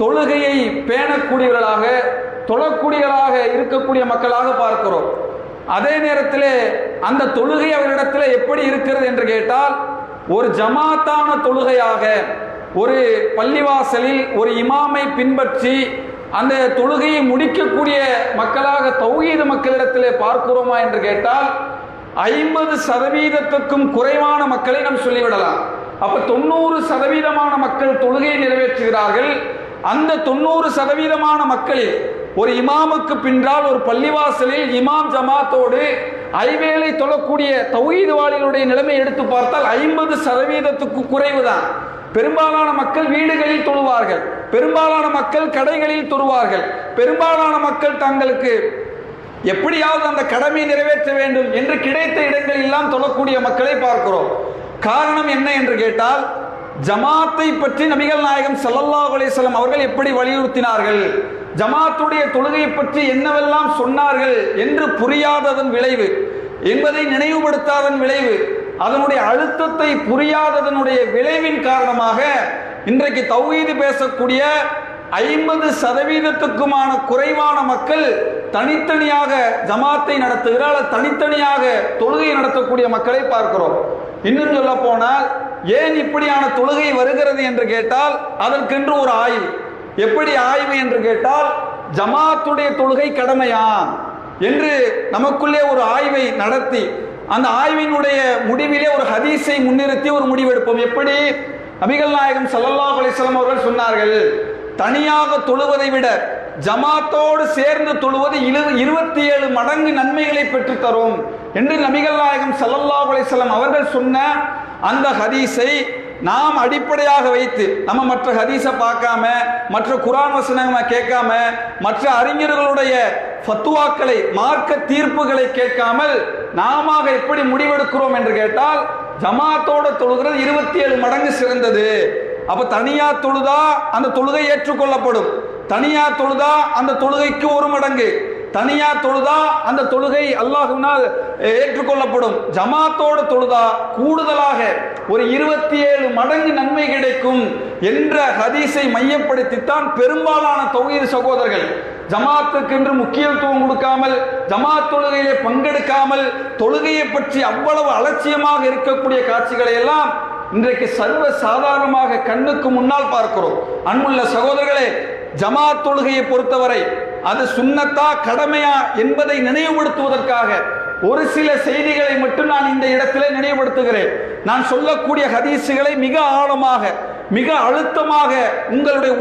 தொழுகையை பேணக்கூடியவர்களாக தொழக்கூடியவர்களாக இருக்கக்கூடிய மக்களாக பார்க்கிறோம். அதே நேரத்தில் அந்த தொழுகை அவரிடத்தில் எப்படி இருக்கிறது என்று கேட்டால், ஒரு ஜமாத்தான தொழுகையாக ஒரு பள்ளிவாசலில் ஒரு இமாமை பின்பற்றி அந்த தொழுகையை முடிக்கக்கூடிய மக்களாக தௌஹீது மக்களிடத்திலே பார்க்கிறோமா என்று கேட்டால் 50% குறைவான மக்களை நாம் சொல்லிவிடலாம். அப்ப 90% மக்கள் தொழுகையை நிறைவேற்றுகிறார்கள். அந்த 90% மக்களில் ஒரு இமாமுக்கு பின்னால் ஒரு பள்ளிவாசலில் இமாம் ஜமாத்தோடு ஐவேளை தொழக்கூடிய தௌஹீதுவாளிகளுடைய நிலைமை எடுத்து பார்த்தால் 50%க்கு குறைவுதான். பெரும்பாலான மக்கள் வீடுகளில் தொழுவார்கள், பெரும்பாலான மக்கள் கடைகளில் தொழுவார்கள், பெரும்பாலான மக்கள் தங்களுக்கு எப்படியாவது அந்த கடமையை நிறைவேற்ற வேண்டும் என்று கிடைத்த இடங்களில் எல்லாம் தொழக்கூடிய மக்களை பார்க்கிறோம். காரணம் என்ன என்று கேட்டால், ஜமாத்தை பற்றி நபிகள் நாயகம் ஸல்லல்லாஹு அலைஹி வஸல்லம் அவர்கள் எப்படி வலியுறுத்தினார்கள், ஜமாத்துடைய தொழுகை பற்றி என்னவெல்லாம் சொன்னார்கள் என்று புரியாததன் விளைவு, என்பதை நினைவுபடுத்தாதன் விளைவு, அதனுடைய அழுத்தத்தை புரியாததனுடைய விளைவின் காரணமாக இன்றைக்கு தௌஹீது பேசக்கூடிய 50%க்குமான குறைவான மக்கள் தனித்தனியாக ஜமாத்தை நடத்துகிறார், தனித்தனியாக தொழுகை நடத்தக்கூடிய மக்களை பார்க்கிறோம். இன்னும் சொல்ல போனால், ஏன் இப்படியான தொழுகை வருகிறது என்று கேட்டால் அதற்கென்று ஒரு ஆய்வு. எப்படி ஆய்வு என்று கேட்டால், ஜமாத்துடைய தொழுகை கடமையா என்று நமக்குள்ளே ஒரு ஆய்வை நடத்தி அந்த ஆய்வினுடைய முடிவிலே ஒரு ஹதீஸை முன்னிறுத்தி ஒரு முடிவெடுப்போம். எப்படி? நபிகள் நாயகம் ஸல்லல்லாஹு அலைஹி வஸல்லம் அவர்கள் சொன்னார்கள், தனியாக தொழுவதை விட ஜமாத்தோடு சேர்ந்து தொழுவது 27 மடங்கு நன்மைகளை பெற்று தரும் என்று நபிகள் நாயகம் ஸல்லல்லாஹு அலைஹி வஸல்லம் அவர்கள் சொன்ன அந்த ஹதீஸை நாம் அடிப்படையாக வைத்து, நம்ம மற்ற ஹதீஸை பார்க்காம, மற்ற குர்ஆன் வசனங்களை கேட்காம, மற்ற அறிஞர்களுடைய ஃபத்வாக்களை, மார்க்க தீர்ப்புகளை கேட்காமல் நாம எப்படி முடிவெடுக்கிறோம் என்று கேட்டால், ஜமாத்தோட தொழுகிறது 27 மடங்கு சிறந்தது. அப்ப தனியா தொழுதா அந்த தொழுகை ஏற்றுக்கொள்ளப்படும், தனியா தொழுதா அந்த தொழுகைக்கு 1 மடங்கு, தனியா தொழுதா அந்த தொழுகை அல்லாஹ்வினால் ஏற்றுக்கொள்ளப்படும், ஜமாத்தோடு தொழுதா கூடுதலாக ஒரு 27 மடங்கு நன்மை கிடைக்கும் என்ற ஹதீஸை மையப்படுத்தித்தான் பெரும்பாலான தௌஹீது சகோதரர்கள் ஜமாத்துக்கு என்று முக்கியத்துவம் கொடுக்காமல், ஜமாத் தொழுகையிலே பங்கெடுக்காமல், தொழுகையை பற்றி அவ்வளவு அலட்சியமாக இருக்கக்கூடிய காட்சிகளை எல்லாம் இன்றைக்கு சர்வ சாதாரணமாக கண்ணுக்கு முன்னால் பார்க்கிறோம். அன்புள்ள சகோதரர்களே, ஜமாத் தொழுகையை பொறுத்தவரை அது சுன்னத்தா கடமையா என்பதை நினைவுபடுத்துவதற்காக ஒரு சில செய்திகளை மட்டும் நான் இந்த இடத்திலே நினைவுபடுத்துகிறேன். நான் சொல்லக்கூடிய ஹதீஸுகளை மிக ஆழமாக, மிக அழுத்தமாக உங்களுடைய